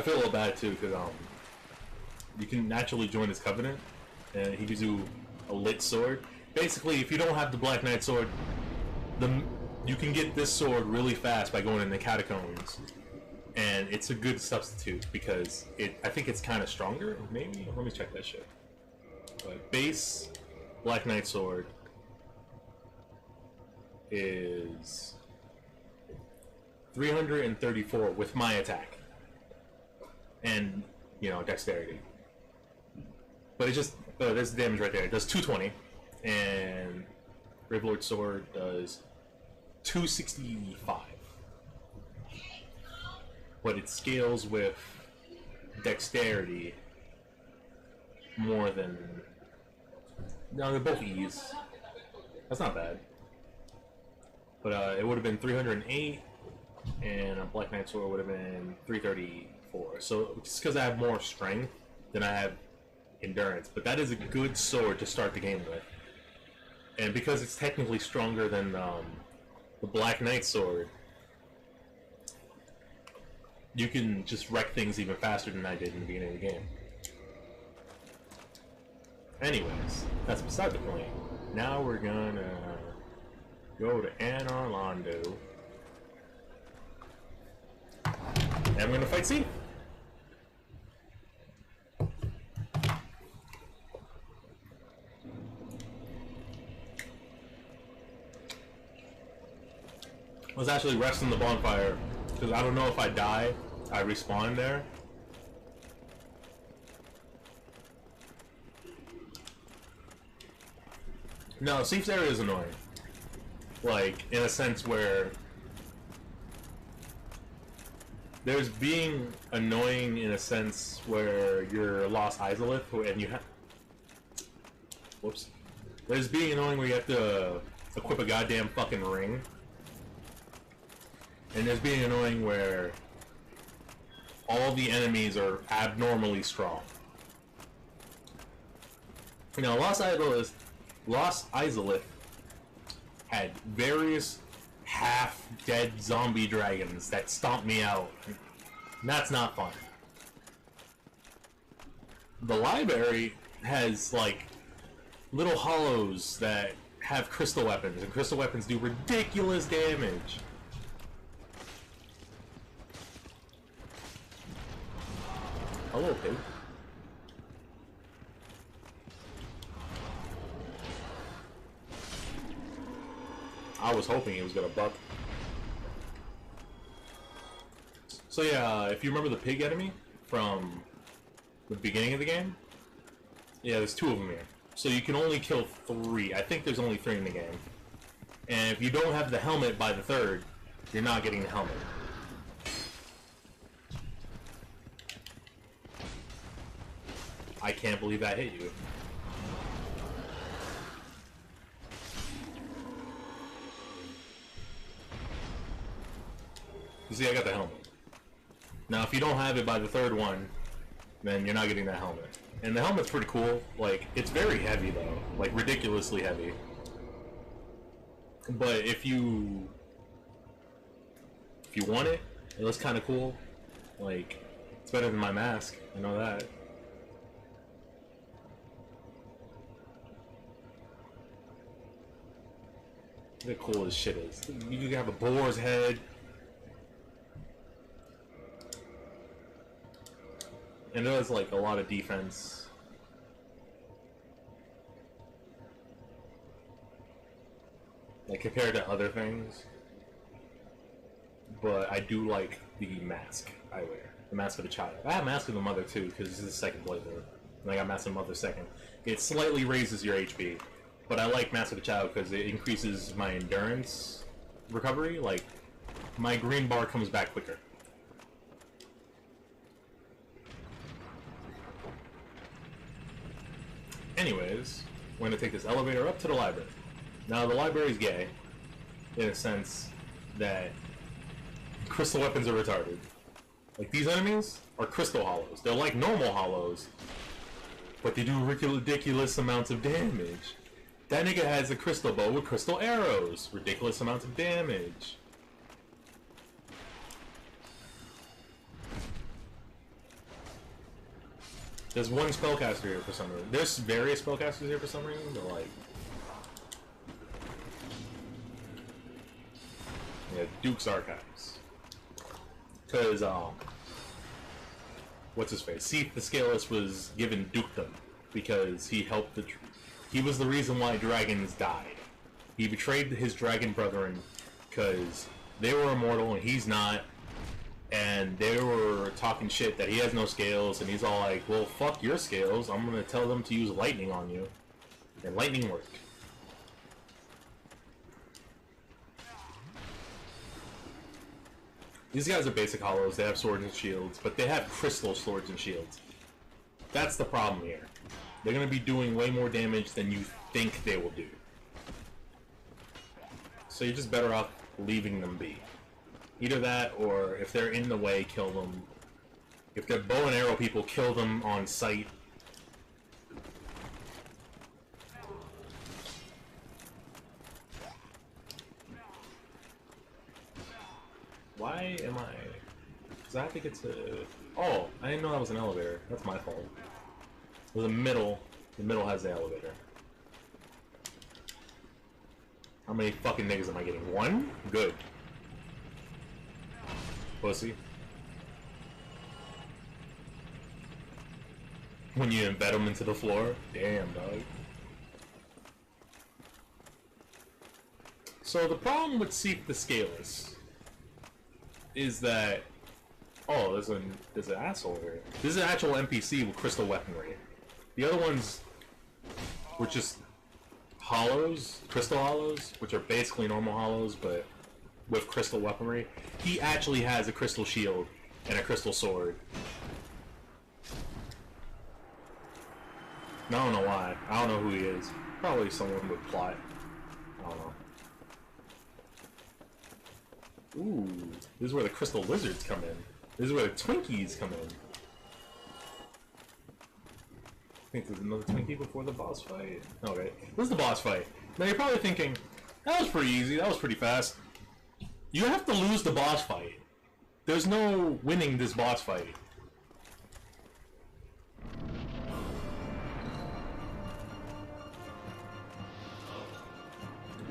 feel a little bad too, because you can naturally join his covenant, and he gives you a lit sword. Basically, if you don't have the Black Knight sword, you can get this sword really fast by going in the catacombs, and it's a good substitute because I think it's kind of stronger. Maybe let me check that shit. But base Black Knight sword is 334 with my attack and dexterity. But it just there's the damage right there. It does 220, and Vileblood sword does 265. But it scales with dexterity more than. No, they're both E's. That's not bad. But it would have been 308, and a Black Knight sword would have been 334. So just because I have more strength than I have endurance, but that is a good sword to start the game with. And because it's technically stronger than the Black Knight sword, you can just wreck things even faster than I did in the beginning of the game. Anyways, that's beside the point. Now we're gonna go to Anor Londo, and I'm gonna fight C. Let's actually rest in the bonfire, because I don't know if I die, I respawn there. No, Seif's area is annoying. Like, in a sense where there's being annoying in a sense where you're Lost Izalith and you have... Whoops. There's being annoying where you have to equip a goddamn fucking ring. And there's being annoying where all the enemies are abnormally strong. You know, Lost Izalith had various half-dead zombie dragons that stomp me out. And that's not fun. The library has, like, little hollows that have crystal weapons, and crystal weapons do ridiculous damage. Hello, pig. I was hoping he was gonna buck. So yeah, if you remember the pig enemy from the beginning of the game, yeah, there's 2 of them here. So you can only kill 3. I think there's only 3 in the game. And if you don't have the helmet by the 3rd, you're not getting the helmet. I can't believe that hit you. You see, I got the helmet. Now, if you don't have it by the 3rd one, then you're not getting that helmet. And the helmet's pretty cool. Like, it's very heavy, though. Like, ridiculously heavy. But if you want it, it looks kind of cool. Like, it's better than my mask. I know that. Look how cool this shit is. You can have a boar's head. And it does, like, a lot of defense. Like, compared to other things. But I do like the mask I wear. The Mask of the Child. I have Mask of the Mother, too, because this is the second playthrough. And I got Mask of the Mother second. It slightly raises your HP. But I like Mask of the Child because it increases my endurance recovery. Like, my green bar comes back quicker. Anyways, we're going to take this elevator up to the library. Now, the library is gay, in a sense that crystal weapons are retarded. Like, these enemies are crystal hollows. They're like normal hollows, but they do ridiculous amounts of damage. That nigga has a crystal bow with crystal arrows. Ridiculous amounts of damage. There's one spellcaster here for some reason. There's various spellcasters here for some reason, but like... Yeah, Duke's Archives. Because, what's his face? Seath the Scaleless was given dukedom because he helped the... He was the reason why dragons died. He betrayed his dragon brethren because they were immortal and he's not. And they were talking shit that he has no scales, and he's all like, well, fuck your scales, I'm gonna tell them to use lightning on you. And lightning worked. These guys are basic hollows, they have swords and shields, but they have crystal swords and shields. That's the problem here. They're gonna be doing way more damage than you think they will do. So you're just better off leaving them be. Either that, or if they're in the way, kill them. If they're bow and arrow people, kill them on sight. Why am I... Does I have to get to... Oh, I didn't know that was an elevator. That's my fault. There's a middle. The middle has the elevator. How many fucking niggas am I getting? One? Good. Pussy. When you embed them into the floor? Damn, dog. So the problem with Seath the Scaleless is that... Oh, there's an asshole here. This is an actual NPC with crystal weaponry. The other ones were just hollows, crystal hollows, which are basically normal hollows, but with crystal weaponry. He actually has a crystal shield and a crystal sword. I don't know why. I don't know who he is. Probably someone with plot. I don't know. Ooh, this is where the crystal lizards come in. This is where the Twinkies come in. I think there's another Twinkie before the boss fight. Okay, this is the boss fight. Now you're probably thinking, that was pretty easy, that was pretty fast. You have to lose the boss fight. There's no winning this boss fight.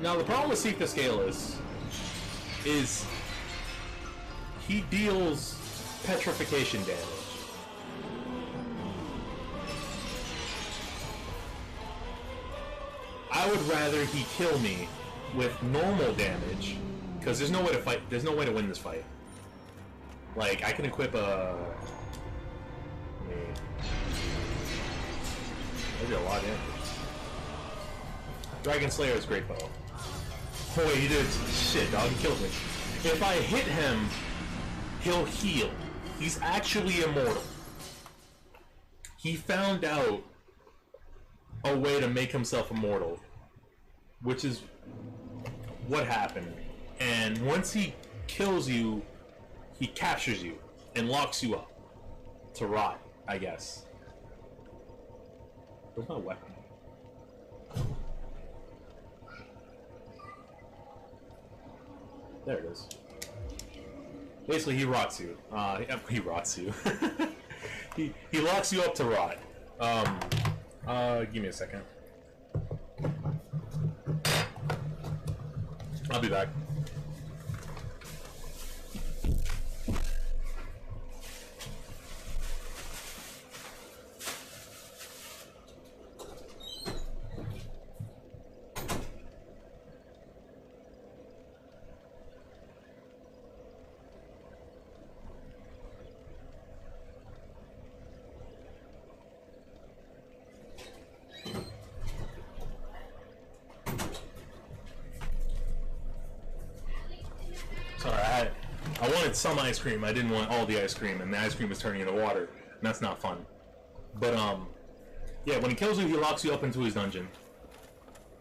Now the problem with Seath the Scaleless is he deals petrification damage. I would rather he kill me with normal damage, because there's no way to fight. There's no way to win this fight. Like, I can equip a... Maybe a lot of damage. Dragon Slayer is great bow. Oh wait, he did... Shit, dog, he killed me. If I hit him, he'll heal. He's actually immortal. He found out a way to make himself immortal, which is what happened. And once he kills you, he captures you and locks you up to rot, I guess. Where's my weapon? There it is. Basically, he rots you. He rots you. he locks you up to rot. Give me a second. I'll be back. I wanted some ice cream. I didn't want all the ice cream, and the ice cream was turning into water, and that's not fun. But yeah, when he kills you, he locks you up into his dungeon.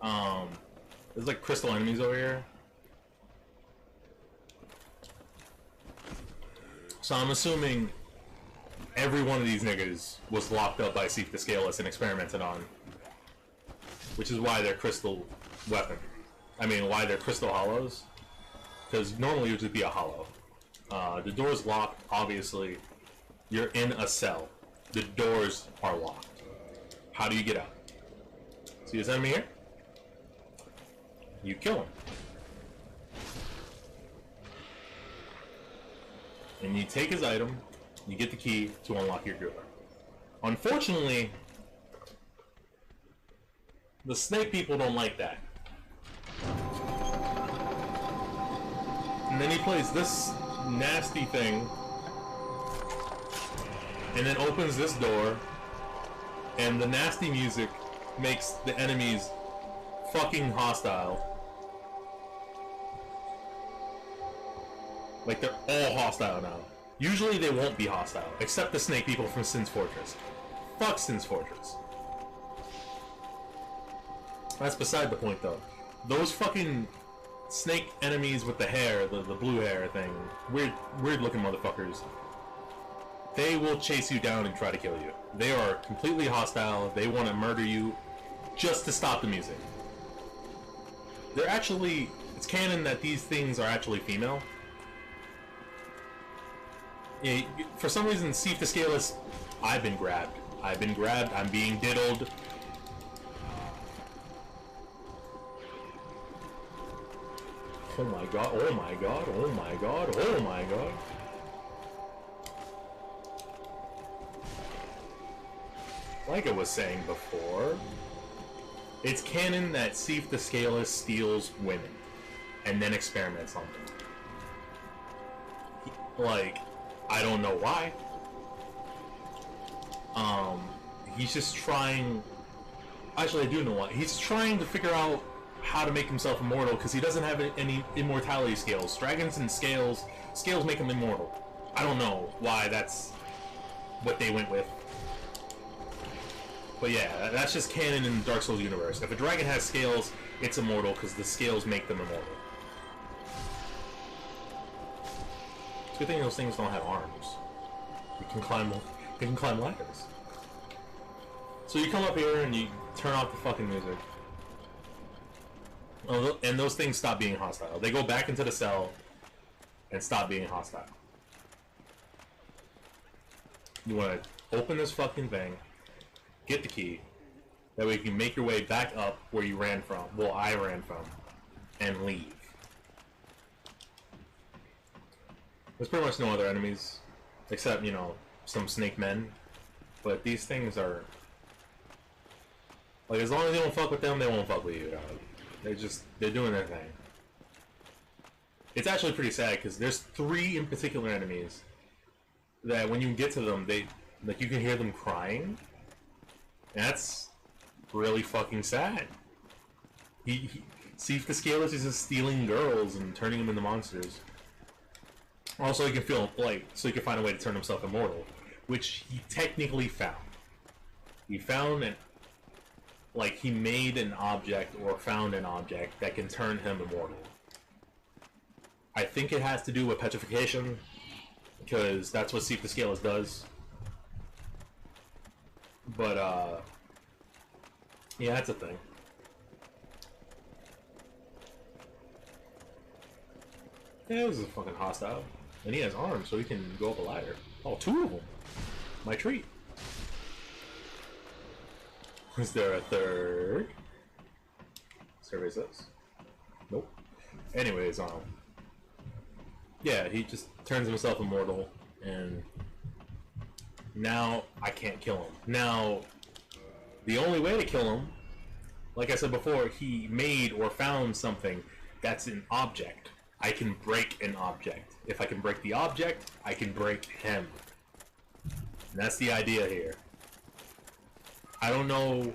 There's like crystal enemies over here. So I'm assuming every one of these niggas was locked up by Seath the Scaleless and experimented on, which is why they're crystal weapon. I mean, why they're crystal hollows. Because normally it would just be a hollow. The door's locked, obviously. You're in a cell. the doors are locked. How do you get out? See this enemy here? You kill him. And you take his item, you get the key to unlock your door. Unfortunately, the snake people don't like that. And then he plays this nasty thing, and then opens this door, and the nasty music makes the enemies fucking hostile. Like, they're all hostile now. Usually they won't be hostile, except the snake people from Sin's Fortress. Fuck Sin's Fortress. That's beside the point, though. Those fucking snake enemies with the hair, the blue hair thing, weird looking motherfuckers, they will chase you down and try to kill you. They are completely hostile. They want to murder you just to stop the music. They're actually... It's canon that these things are actually female. Yeah, for some reason, Seif the Scaleless, I've been grabbed. I'm being diddled. Oh my god, oh my god, oh my god, oh my god. Like I was saying before, it's canon that Seif the Scaleless steals women and then experiments on them. Like, I don't know why. He's just trying... Actually, I do know why. He's trying to figure out how to make himself immortal because he doesn't have any immortality scales. Dragons and scales make him immortal. I don't know why that's what they went with. But yeah, that's just canon in the Dark Souls universe. If a dragon has scales, it's immortal because the scales make them immortal. It's a good thing those things don't have arms. They can climb ladders. So you come up here and you turn off the fucking music. And those things stop being hostile. They go back into the cell and stop being hostile. You want to open this fucking thing, get the key, that way you can make your way back up where you ran from, well, I ran from, and leave. There's pretty much no other enemies, except, you know, some snake men, but these things are, like, as long as you don't fuck with them, they won't fuck with you, dog. They're doing their thing. It's actually pretty sad, because there's 3 in particular enemies that when you get to them, like, you can hear them crying. That's really fucking sad. Seif the Scaleless is just stealing girls and turning them into monsters. Also, he can feel like, so he can find a way to turn himself immortal, which he technically found. He found an, like, he made an object or found an object that can turn him immortal. I think it has to do with petrification, because that's what Seif the Scaleless does. But, yeah, that's a thing. Yeah, this is fucking hostile. And he has arms, so he can go up a ladder. Oh, 2 of them! My treat. Is there a third? Survey says. Nope. Anyways, yeah, he just turns himself immortal, and now I can't kill him. Now, the only way to kill him, like I said before, he made or found something that's an object. I can break an object. If I can break the object, I can break him. And that's the idea here. I don't know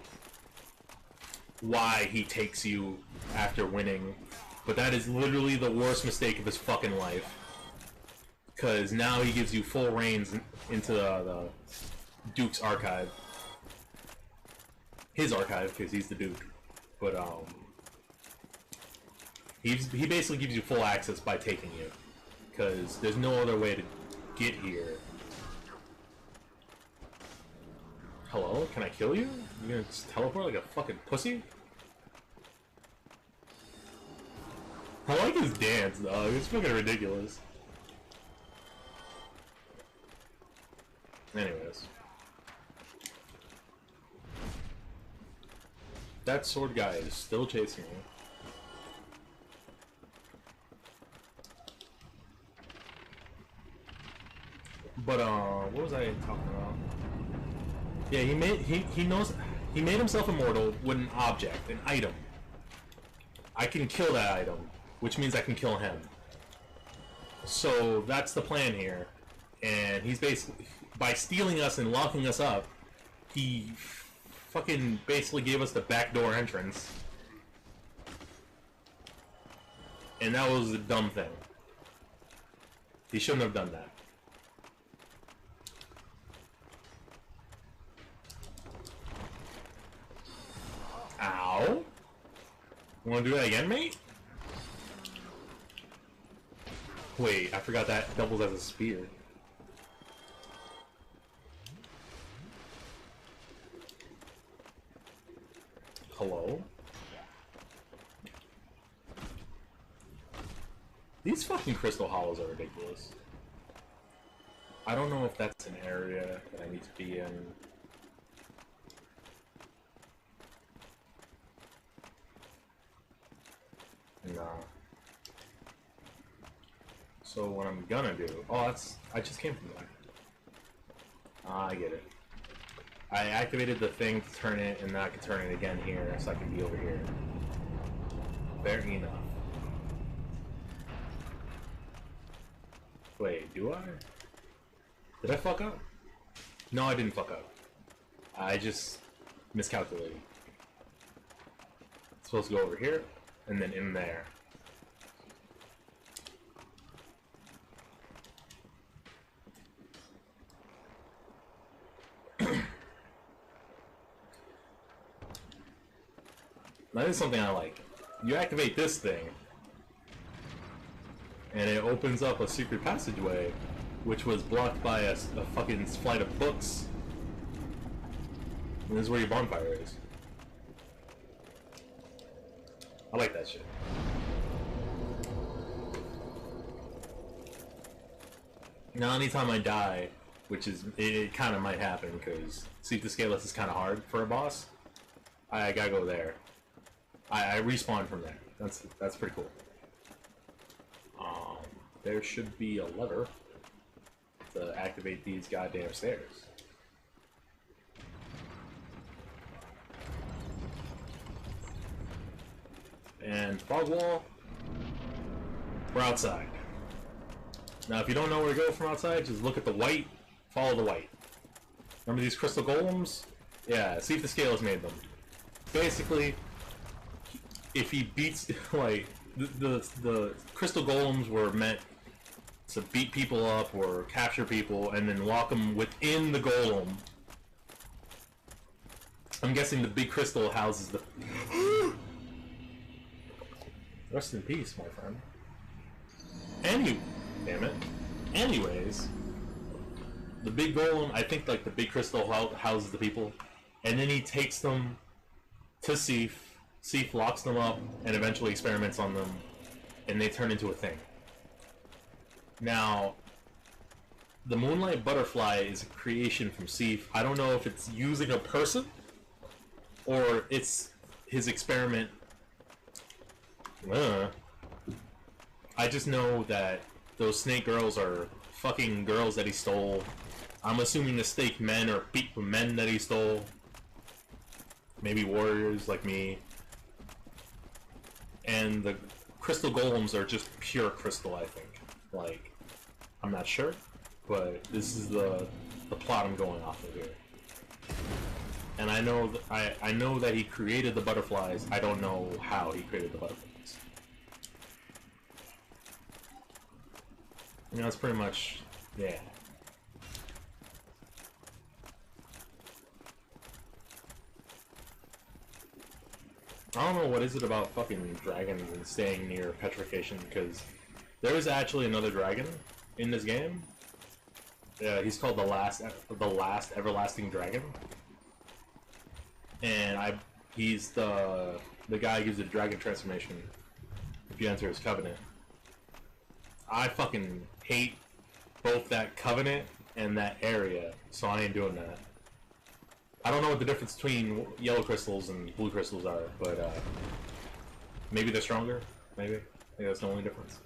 why he takes you after winning, but that is literally the worst mistake of his fucking life. Because now he gives you full reins into the Duke's archive. His archive, because he's the Duke. But, he basically gives you full access by taking you. Because there's no other way to get here. Hello? Can I kill you? You gonna just teleport like a fucking pussy? I like his dance, dog. It's fucking ridiculous. Anyways. That sword guy is still chasing me. But what was I talking about? Yeah, he made himself immortal with an object, an item. I can kill that item, which means I can kill him. So that's the plan here. And he's basically, by stealing us and locking us up, he fucking basically gave us the backdoor entrance. And that was a dumb thing. He shouldn't have done that. Ow. You wanna do that again, mate? Wait, I forgot that doubles as a spear. Hello? These fucking crystal hollows are ridiculous. I don't know if that's an area that I need to be in. Nah. So what I'm gonna do... Oh, that's... I just came from there. Ah, I get it. I activated the thing to turn it, and now I can turn it again here, so I can be over here. Fair enough. Wait, do I? Did I fuck up? No, I didn't fuck up. I just miscalculated. It's supposed to go over here, and then in there. That is something I like. You activate this thing, and it opens up a secret passageway, which was blocked by a fucking flight of books. And this is where your bonfire is. I like that shit. Now, anytime I die, which is, it kind of might happen, because Seek the Scaleless is kind of hard for a boss, I gotta go there. I respawn from there. That's pretty cool. There should be a lever to activate these goddamn stairs. And fog wall. We're outside. Now, if you don't know where to go from outside, just look at the white, follow the white. Remember these crystal golems? Yeah, see if the Scales made them. Basically, if he beats, like, the crystal golems were meant to beat people up or capture people and then lock them within the golem. I'm guessing the big crystal houses the... Rest in peace, my friend. Damn it. Anyways, the big golem, I think, like, the big crystal houses the people, and then he takes them to Seif. Seif locks them up and eventually experiments on them, and they turn into a thing. Now, the Moonlight Butterfly is a creation from Seif. I don't know if it's using a person or it's his experiment. I just know that those snake girls are fucking girls that he stole. I'm assuming the snake men are men that he stole. Maybe warriors like me. And the crystal golems are just pure crystal, I think. Like, I'm not sure, but this is the plot I'm going off of here. And I know I know that he created the butterflies. I don't know how he created the butterflies. You know, that's pretty much, yeah. I don't know what is it about fucking dragons and staying near petrification, because there is actually another dragon in this game. Yeah, he's called the last everlasting dragon, and he's the guy who gives the dragon transformation if you enter his covenant. I fucking hate both that covenant and that area, so I ain't doing that. I don't know what the difference between yellow crystals and blue crystals are, but maybe they're stronger. Maybe. I think that's the only difference.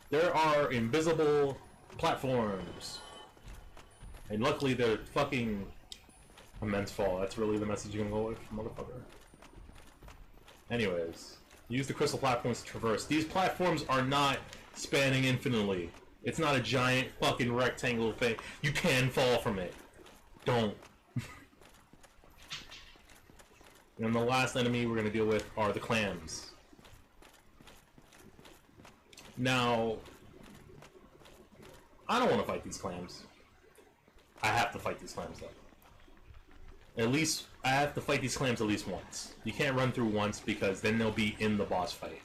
There are invisible platforms. And luckily they're fucking immense fall. That's really the message you're gonna go with, motherfucker. Anyways, use the crystal platforms to traverse. These platforms are not spanning infinitely. It's not a giant fucking rectangle thing. You can fall from it. Don't. And the last enemy we're gonna deal with are the clams. Now, I don't want to fight these clams. I have to fight these clams though. At least, I have to fight these clams at least once. You can't run through once because then they'll be in the boss fight.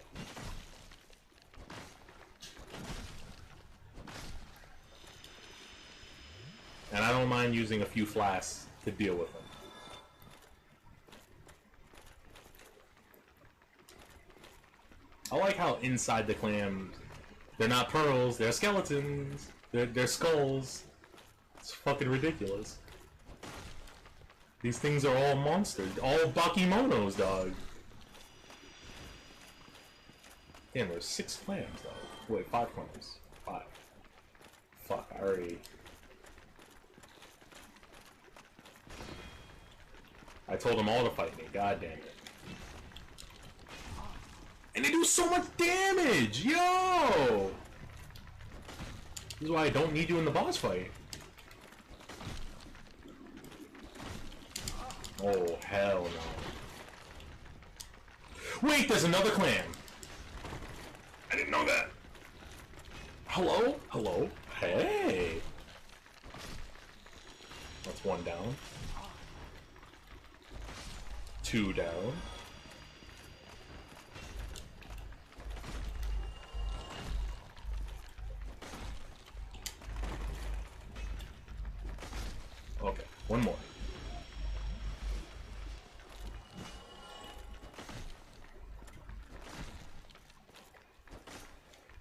And I don't mind using a few flasks to deal with them. I like how inside the clams, they're not pearls, they're skeletons, they're skulls. It's fucking ridiculous. These things are all monsters, all Bakemonos, dog. Damn, there's 6 clams, though. Wait, 5 clams. 5. Fuck, I already... I told them all to fight me, god damn it. And they do so much damage! Yo! This is why I don't need you in the boss fight. Oh, hell no. Wait, there's another clan! I didn't know that! Hello? Hello? Hey! That's 1 down. 2 down. Okay, 1 more.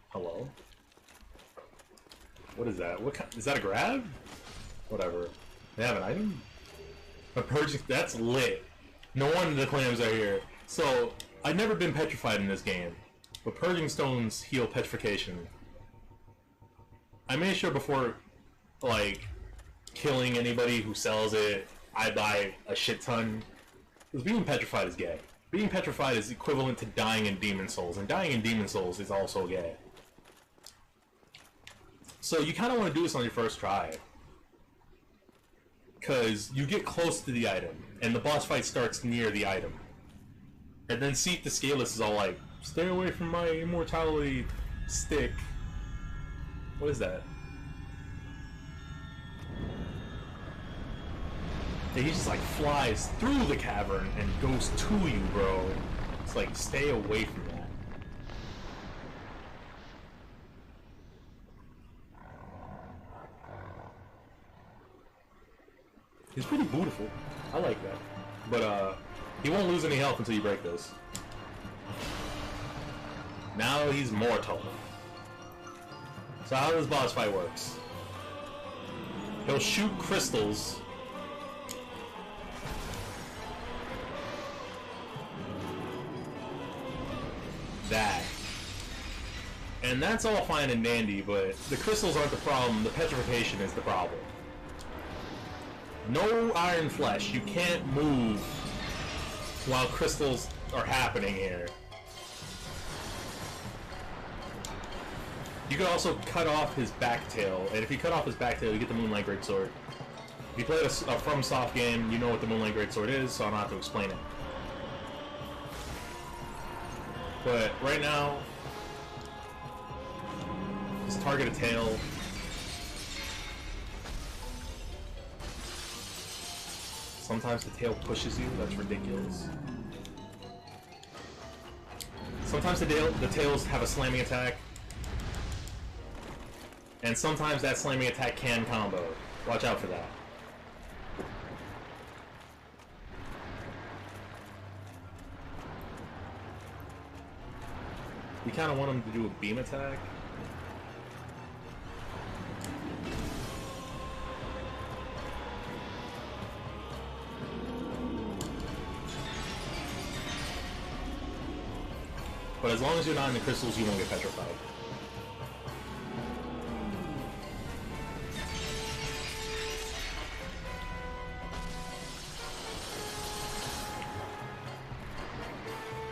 Hello? What is that? What kind? Is that a grab? Whatever. They have an item? A purging. That's lit. No wonder the clams are here. So, I've never been petrified in this game, but purging stones heal petrification. I made sure before, like, killing anybody who sells it, I buy a shit ton. Because being petrified is gay. Being petrified is equivalent to dying in Demon Souls, and dying in Demon Souls is also gay. So you kind of want to do this on your first try. Because you get close to the item, and the boss fight starts near the item. And then Seek the Scaleless is all like, stay away from my immortality stick. What is that? And he just like flies through the cavern and goes to you, bro. It's like, stay away from that. He's pretty beautiful. I like that. But, he won't lose any health until you break this. Now he's mortal. So how this boss fight works. He'll shoot crystals. That. And that's all fine and dandy, but the crystals aren't the problem, the petrification is the problem. No iron flesh. You can't move while crystals are happening here. You can also cut off his back tail, and if you cut off his back tail, you get the Moonlight Greatsword. If you played a FromSoft game, you know what the Moonlight Greatsword is, so I don't have to explain it. But right now, just target a tail. Sometimes the tail pushes you, that's ridiculous. Sometimes the tails have a slamming attack. And sometimes that slamming attack can combo. Watch out for that. You kind of want him to do a beam attack. But as long as you're not in the crystals, you won't get petrified.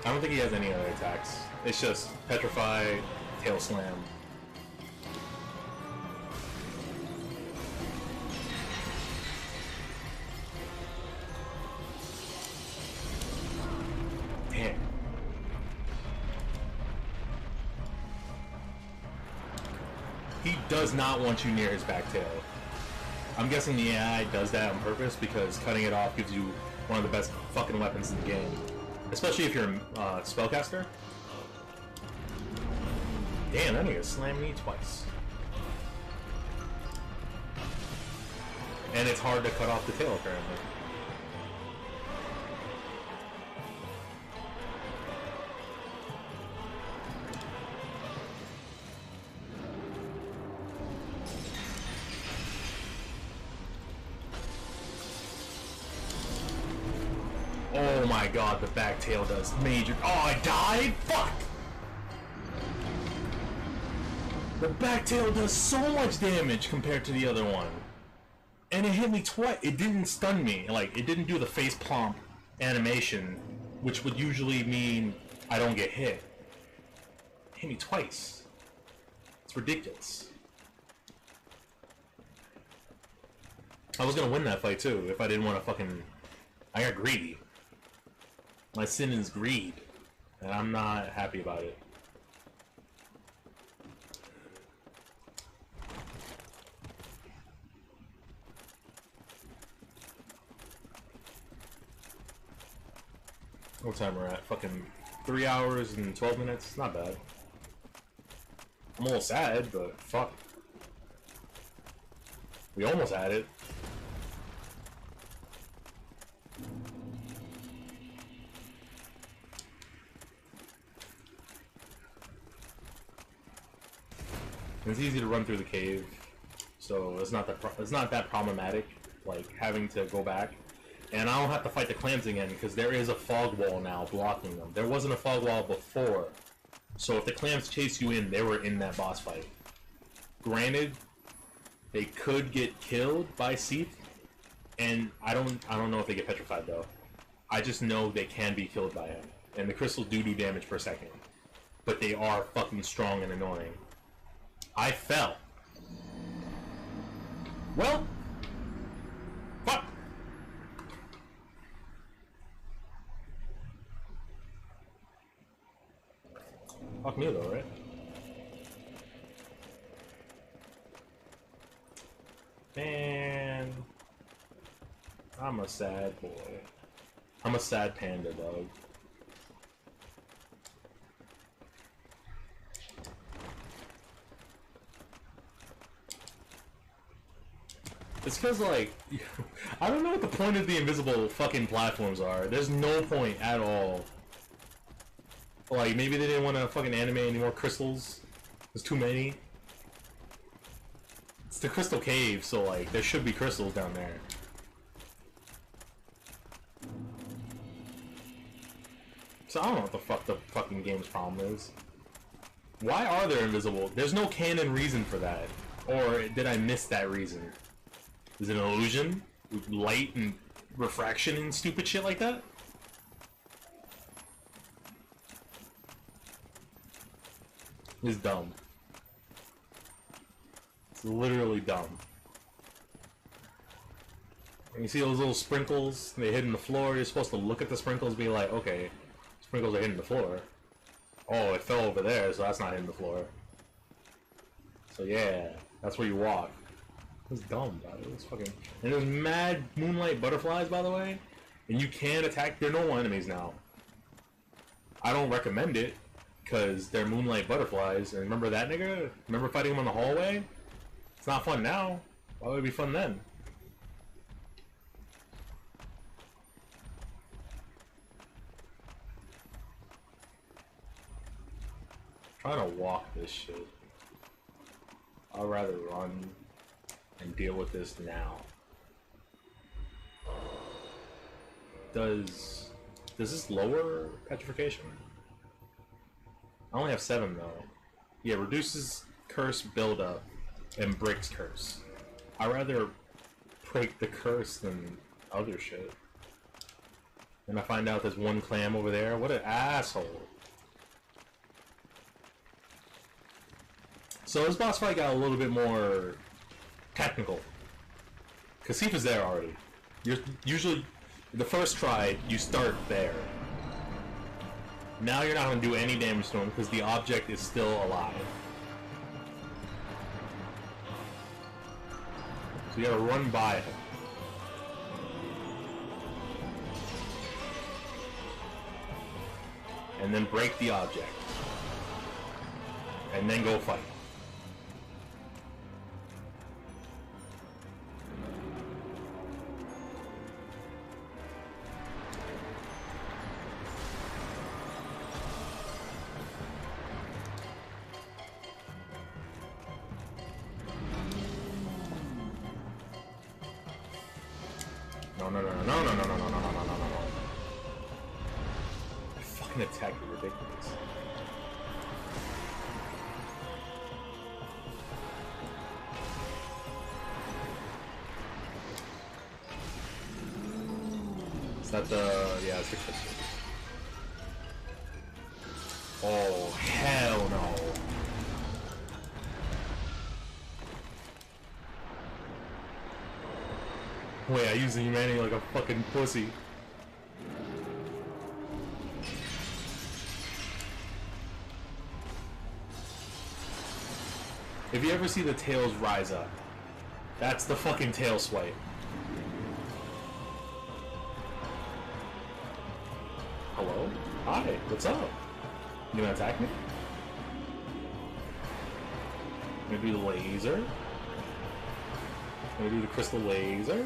I don't think he has any other attacks. It's just Petrify, Tail Slam. Damn. He does not want you near his back tail. I'm guessing the AI does that on purpose because cutting it off gives you one of the best fucking weapons in the game. Especially if you're a spellcaster. Damn, that nigga slammed me twice. And it's hard to cut off the tail, apparently. Oh my god, the back tail does major. Oh, I died? Fuck! The back tail does so much damage compared to the other one. And it hit me twice. It didn't stun me. Like, it didn't do the face plump animation, which would usually mean I don't get hit. It hit me twice. It's ridiculous. I was gonna win that fight too if I didn't want to fucking. I got greedy. My sin is greed, and I'm not happy about it. What time we're at? Fucking 3 hours and 12 minutes? Not bad. I'm a little sad, but fuck. We almost had it. It's easy to run through the cave, so it's not that problematic, like having to go back. And I don't have to fight the clams again because there is a fog wall now blocking them. There wasn't a fog wall before, so if the clams chase you in, they were in that boss fight. Granted, they could get killed by Seath, and I don't know if they get petrified though. I just know they can be killed by him, and the crystals do damage per second, but they are fucking strong and annoying. I fell. Well, fuck. Fuck me though, right? Man, I'm a sad boy. I'm a sad panda, dog. It's because, like, I don't know what the point of the invisible fucking platforms are. There's no point at all. Like, maybe they didn't want to fucking animate any more crystals. There's too many. It's the Crystal Cave, so, like, there should be crystals down there. So I don't know what the fuck the fucking game's problem is. Why are there invisible? There's no canon reason for that. Or did I miss that reason? Is it an illusion? With light and refraction and stupid shit like that? It's dumb. It's literally dumb. And you see those little sprinkles? They hit in the floor. You're supposed to look at the sprinkles and be like, okay, sprinkles are hitting the floor. Oh, it fell over there, so that's not hitting the floor. So yeah, that's where you walk. It's dumb, bro. It's fucking. And there's mad moonlight butterflies, by the way. And you can attack. They're normal enemies now. I don't recommend it because they're moonlight butterflies. And remember that nigga? Remember fighting him on the hallway? It's not fun now. Why would it be fun then? I'm trying to walk this shit. I'd rather run and deal with this now. Does this lower petrification? I only have 7 though. Yeah, reduces curse buildup and breaks curse. I'd rather break the curse than other shit. And I find out there's one clam over there. What an asshole. So this boss fight got a little bit more technical. Because Sif is there already. You're usually, the first try, you start there. Now you're not going to do any damage to him because the object is still alive. So you gotta run by him. And then break the object. And then go fight. No. The fucking attack is ridiculous. Is that the... yeah, it's the crystal. Oh, hell no. Wait, I use the humanity like a fucking pussy. If you ever see the tails rise up, that's the fucking tail swipe. Hello? Hi, what's up? You gonna attack me? Gonna do the laser? Gonna do the crystal laser?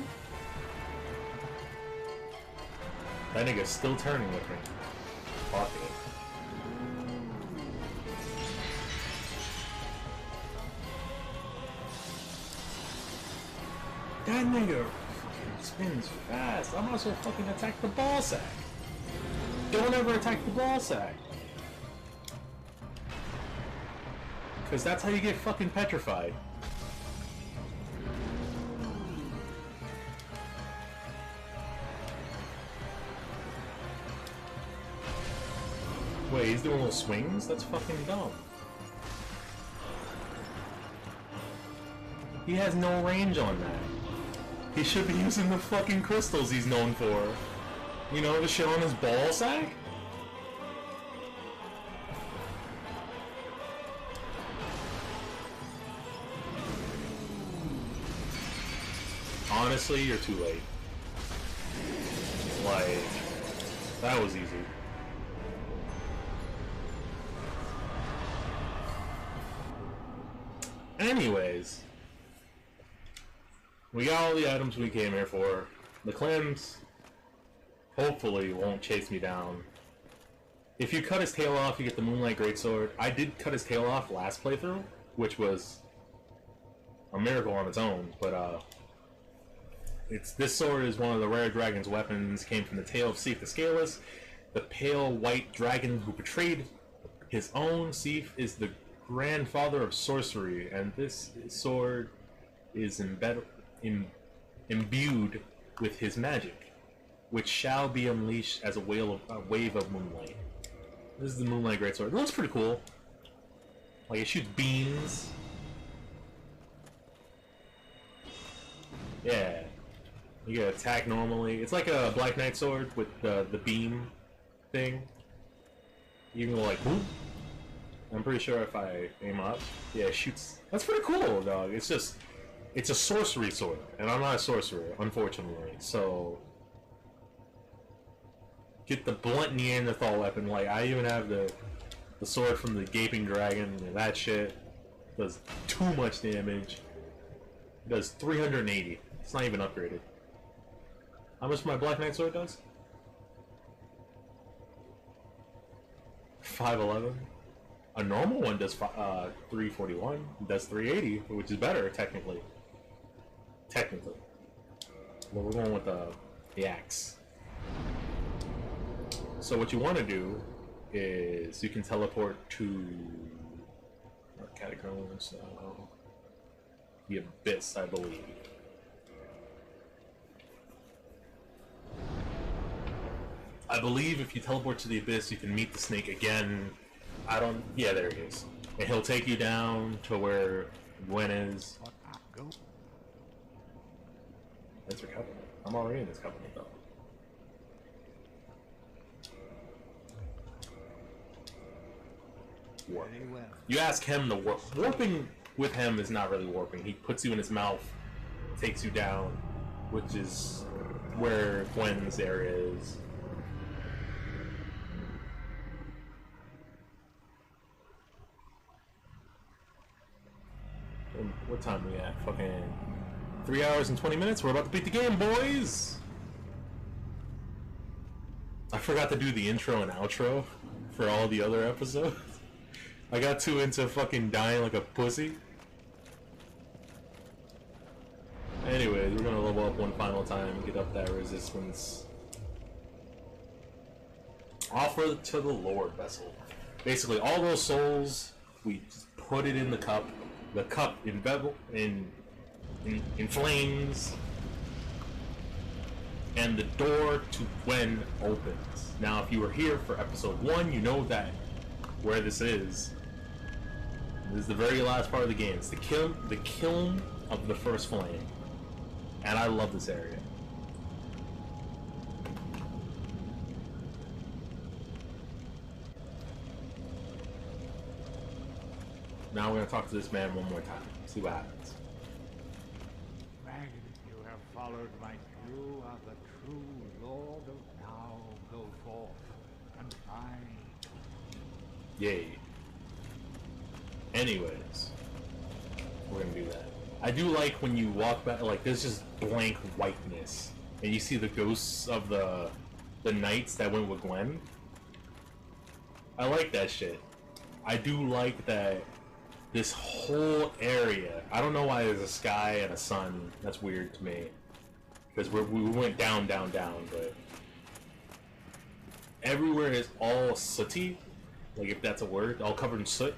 That nigga's still turning with me. Fuck it. That nigga fucking spins fast. I might as well fucking attack the ball sack. Don't ever attack the ball sack. Cause that's how you get fucking petrified. Wait, he's doing little swings? That's fucking dumb. He has no range on that. He should be using the fucking crystals he's known for. You know, the shit on his ball sack? Honestly, you're too late. Like, that was easy. Anyways, we got all the items we came here for. The clams hopefully won't chase me down. If you cut his tail off, you get the Moonlight Greatsword. I did cut his tail off last playthrough, which was a miracle on its own, but this sword is one of the rare dragon's weapons, came from the tail of Sif the Scaleless, the pale white dragon who betrayed his own. Sif is the grandfather of sorcery, and this sword is imbued with his magic, which shall be unleashed as a wave of moonlight. This is the Moonlight Greatsword. It looks pretty cool. Like, it shoots beams. Yeah. You can attack normally. It's like a Black Knight sword with the beam thing. You can go like, whoop. I'm pretty sure if I aim up, yeah, it shoots. That's pretty cool, dog. It's just, it's a sorcery sword, and I'm not a sorcerer, unfortunately. So, get the blunt Neanderthal weapon. Like, I even have the sword from the Gaping Dragon. And that shit does too much damage. It does 380. It's not even upgraded. How much my Black Knight sword does? 511. A normal one does 341. It does 380, which is better technically. Technically, but we're going with the axe. So what you want to do is you can teleport to catacombs, the abyss, I believe. I believe if you teleport to the abyss, you can meet the snake again. Yeah, there he is. And he'll take you down to where Gwen is. That's your covenant. I'm already in this covenant, though. Warp. You ask him to warp. Warping with him is not really warping. He puts you in his mouth, takes you down, which is where Gwen's area is. What time are we at? Fucking 3 hours and 20 minutes? We're about to beat the game, boys! I forgot to do the intro and outro for all the other episodes. I got too into fucking dying like a pussy. Anyways, we're gonna level up one final time and get up that resistance. Offer to the Lord vessel. Basically, all those souls, we just put it in the cup. The cup in flames, and the door to Gwen opens. Now, if you were here for episode 1, you know that where this is. This is the very last part of the game. It's the kiln of the first flame, and I love this area. Now we're gonna talk to this man one more time. See what happens. Dragon, you have followed my You are the true Lord of now. Go forth and find. Yay. Anyways, we're gonna do that. I do like when you walk back, like there's just blank whiteness, and you see the ghosts of the knights that went with Gwen. I like that shit. I do like that. This whole area, I don't know why there's a sky and a sun. That's weird to me. Because we went down, down, down, but everywhere is all sooty, like if that's a word, all covered in soot.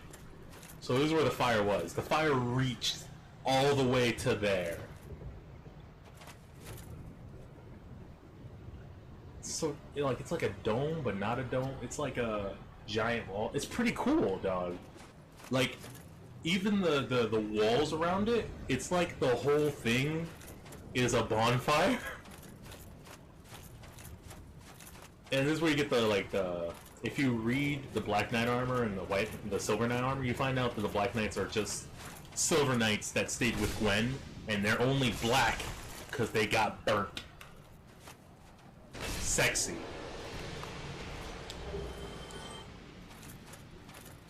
So this is where the fire was. The fire reached all the way to there. So, you know, like it's like a dome, but not a dome. It's like a giant wall. It's pretty cool, dog. Like, even the walls around it, it's like the whole thing is a bonfire. And this is where you get the if you read the Black Knight armor and the Silver Knight armor, you find out that the Black Knights are just Silver Knights that stayed with Gwen, and they're only black because they got burnt. Sexy.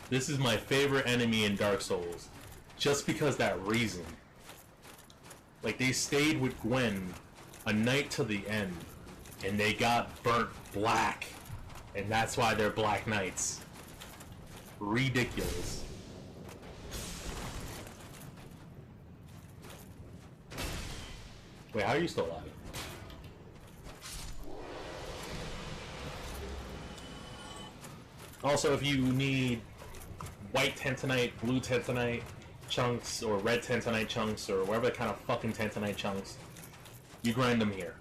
This is my favorite enemy in Dark Souls, just because that reason. Like, they stayed with Gwen a night to the end, and they got burnt black, and that's why they're Black Knights. Ridiculous. Wait, how are you still alive? Also, if you need white Tantanite, blue Tantanite chunks, or red Tantanite chunks, or whatever kind of fucking Tantanite chunks, you grind them here.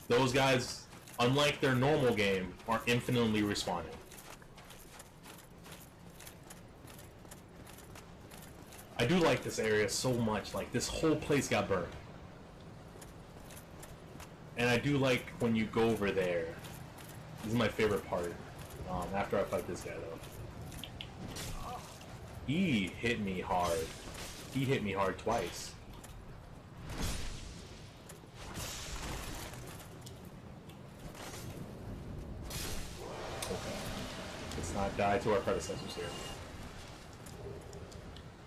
Those guys, unlike their normal game, are infinitely respawning. I do like this area so much. Like, this whole place got burned. And I do like when you go over there. This is my favorite part. After I fight this guy, though. He hit me hard. He hit me hard twice. Okay. Let's not die to our predecessors here.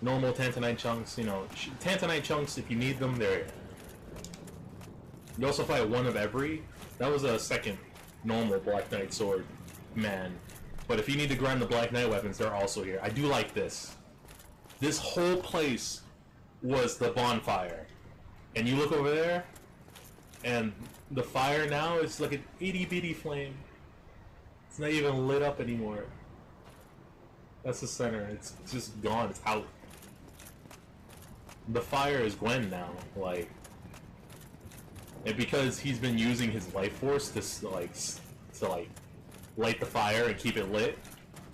Normal Tantanite chunks, you know, Tantanite chunks, if you need them, they're here. You also fight one of every. That was a second normal Black Knight sword man. But if you need to grind the Black Knight weapons, they're also here. I do like this. This whole place was the bonfire. And you look over there, and the fire now is like an itty bitty flame. It's not even lit up anymore. That's the center. It's just gone. It's out. The fire is Gwen now. Like, and because he's been using his life force to light the fire and keep it lit,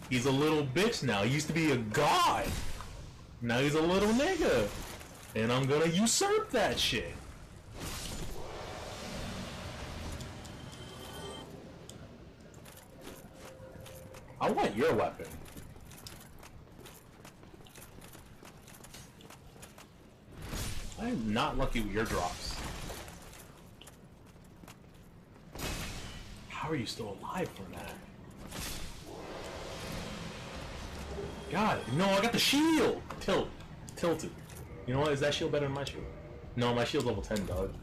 he's a little bitch now. He used to be a god. Now he's a little nigga. And I'm gonna usurp that shit. I want your weapon. I am not lucky with your drops. How are you still alive from that? God, no, I got the shield! Tilted. You know what, is that shield better than my shield? No, my shield's level 10, dog.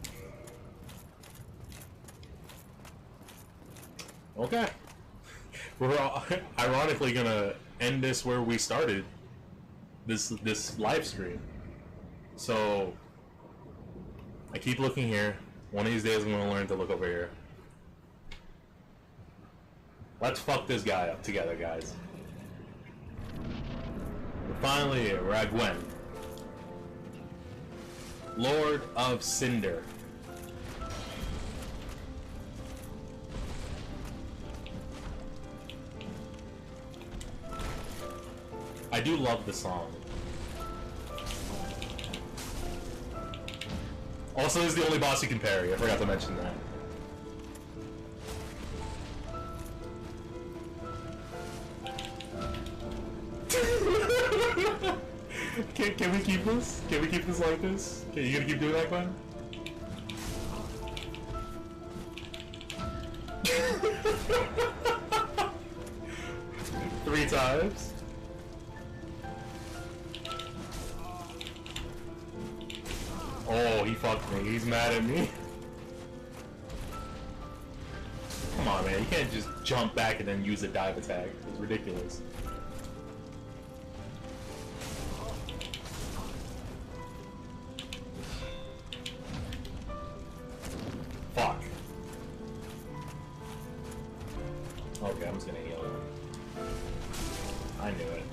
Okay. We're ironically gonna end this where we started this live stream. So I keep looking here. One of these days I'm gonna learn to look over here. Let's fuck this guy up together, guys. We're finally here. We're at Gwen, Lord of Cinder. I do love the song. Also, this is the only boss you can parry. I forgot to mention that. Can we keep this? Can we keep this like this? Okay, you gonna keep doing that, Glenn? Three times. Oh, he fucked me. He's mad at me. Come on, man. You can't just jump back and then use a dive attack. It's ridiculous. Fuck. Okay, I'm just gonna heal him. I knew it.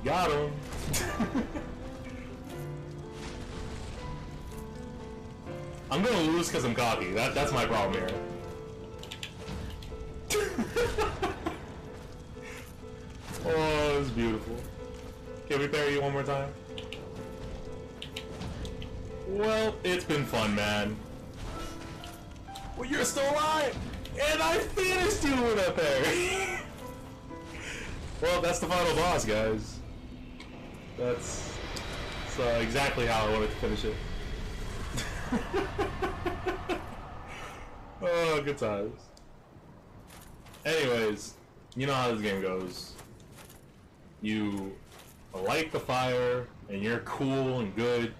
Got him! I'm gonna lose because I'm cocky. That's my problem here. Oh, it's beautiful. Can we parry you one more time? Well, it's been fun, man. Well, you're still alive! And I finished you with a parry! Well, that's the final boss, guys. That's exactly how I wanted to finish it. Oh, good times. Anyways, you know how this game goes. You light the fire, and you're cool and good.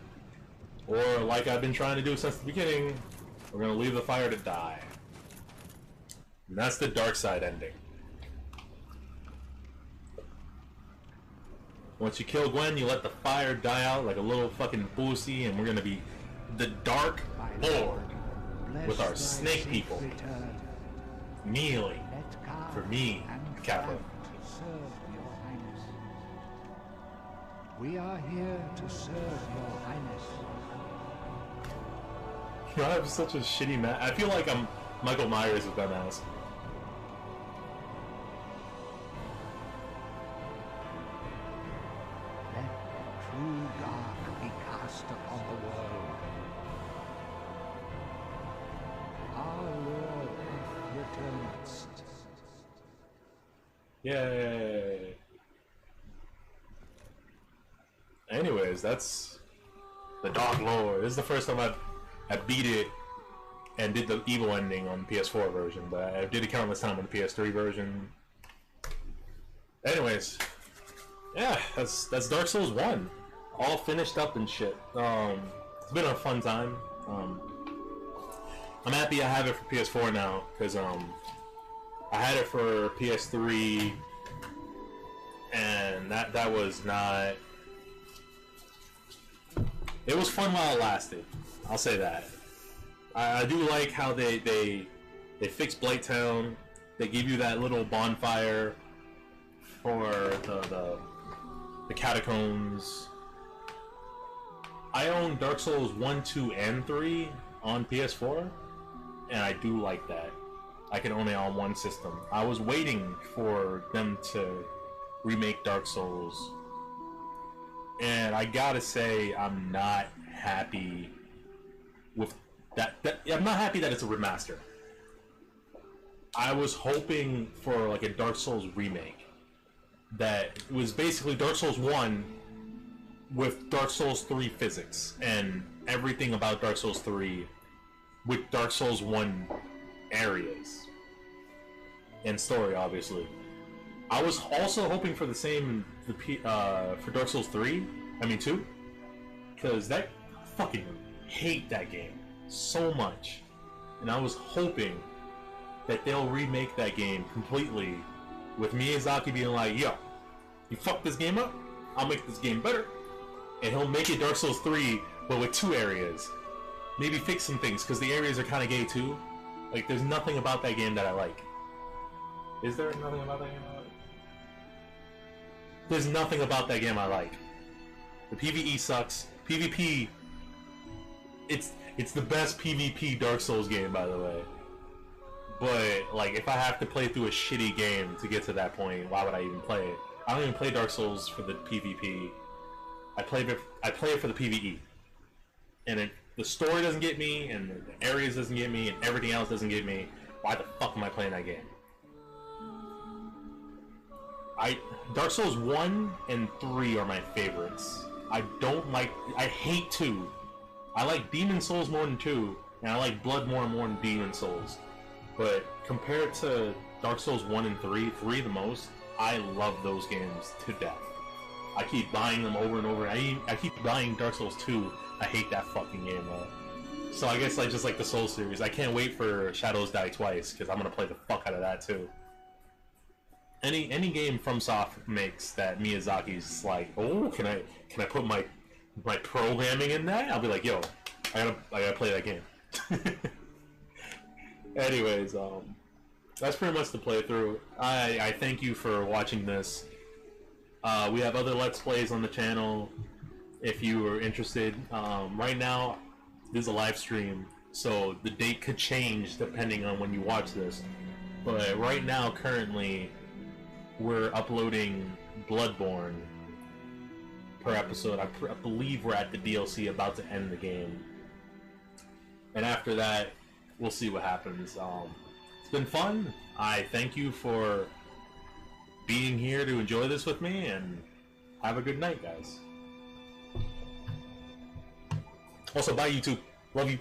Or, like I've been trying to do since the beginning, we're gonna leave the fire to die. And that's the dark side ending. Once you kill Gwen, you let the fire die out like a little fucking pussy, and we're gonna be the Dark Lord with our snake people. Kneeling for me, Kappa. We are here to serve your highness. I have such a shitty mask. I feel like I'm Michael Myers with that mask. Let true dark be cast upon the world. Our Lord hath returned. Yay! Anyways, that's the Dark Lord. This is the first time I beat it and did the evil ending on the PS4 version, but I did it countless time on the PS3 version. Anyways, yeah, that's Dark Souls 1. All finished up and shit. It's been a fun time. I'm happy I have it for PS4 now, because I had it for PS3, and that was not... It was fun while it lasted. I'll say that. I do like how they They fixed Blighttown. They gave you that little bonfire for the catacombs. I own Dark Souls 1, 2, and 3 on PS4, and I do like that. I can own it on one system. I was waiting for them to remake Dark Souls, and I gotta say I'm not happy with that. I'm not happy that it's a remaster. I was hoping for like a Dark Souls remake that was basically Dark Souls 1 with Dark Souls 3 physics and everything about Dark Souls 3 with Dark Souls 1 areas and story, obviously. I was also hoping for the same for Dark Souls 2, because I fucking hate that game so much, and I was hoping that they'll remake that game completely with Miyazaki being like, yo, you fucked this game up, I'll make this game better, and he'll make it Dark Souls 3 but with 2 areas. Maybe fix some things, because the areas are kind of gay too. Like, there's nothing about that game that I like. Is there nothing about that game I like? There's nothing about that game I like. The PvE sucks. PvP, it's the best PvP Dark Souls game, by the way. But, like, if I have to play through a shitty game to get to that point, why would I even play it? I don't even play Dark Souls for the PvP. I play it for the PvE. And the story doesn't get me, and the areas doesn't get me, and everything else doesn't get me. Why the fuck am I playing that game? Dark Souls 1 and 3 are my favorites. I hate 2. I like Demon Souls more than 2, and I like Blood more than Demon Souls. But compared to Dark Souls 1 and 3 the most, I love those games to death. I keep buying them over and over. I keep buying Dark Souls 2. I hate that fucking game, though. So I guess I just like the Souls series. I can't wait for Shadows Die Twice, because I'm going to play the fuck out of that, too. Any game FromSoft makes that Miyazaki's like, oh, can I put my programming in that? I'll be like, yo, I gotta play that game. Anyways, that's pretty much the playthrough. I thank you for watching this. We have other Let's Plays on the channel if you are interested. Right now, this is a live stream, so the date could change depending on when you watch this. But right now, currently, we're uploading Bloodborne per episode. I believe we're at the DLC about to end the game. And after that, we'll see what happens. It's been fun. I thank you for being here to enjoy this with me, and have a good night, guys. Also, bye YouTube. Love you.